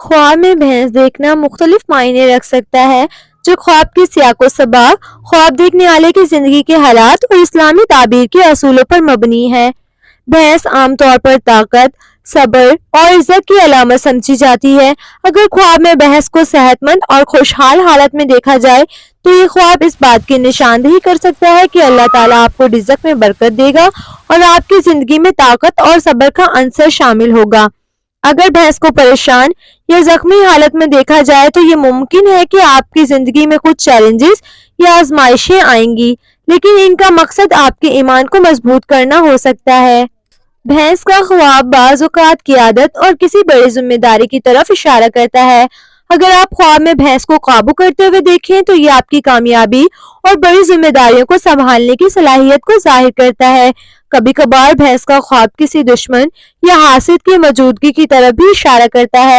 خواب میں بھینس دیکھنا مختلف معنی رکھ سکتا ہے، جو خواب کی سیاق و سباق، خواب دیکھنے والے کی زندگی کے حالات اور اسلامی تعبیر کے اصولوں پر مبنی ہے۔ بھینس عام طور پر طاقت، صبر اور عزت کی علامت سمجھی جاتی ہے۔ اگر خواب میں بھینس کو صحت مند اور خوشحال حالت میں دیکھا جائے تو یہ خواب اس بات کی نشاندہی کر سکتا ہے کہ اللہ تعالیٰ آپ کو رزق میں برکت دے گا اور آپ کی زندگی میں طاقت اور صبر کا عنصر شامل ہوگا۔ اگر بھینس کو پریشان یا زخمی حالت میں دیکھا جائے تو یہ ممکن ہے کہ آپ کی زندگی میں کچھ چیلنجز یا آزمائشیں آئیں گی، لیکن ان کا مقصد آپ کے ایمان کو مضبوط کرنا ہو سکتا ہے۔ بھینس کا خواب بعض اوقات قیادت اور کسی بڑی ذمہ داری کی طرف اشارہ کرتا ہے۔ اگر آپ خواب میں بھینس کو قابو کرتے ہوئے دیکھیں تو یہ آپ کی کامیابی اور بڑی ذمہ داریوں کو سنبھالنے کی صلاحیت کو ظاہر کرتا ہے۔ کبھی کبھار بھینس کا خواب کسی دشمن یا حاسد کی موجودگی کی طرف بھی اشارہ کرتا ہے۔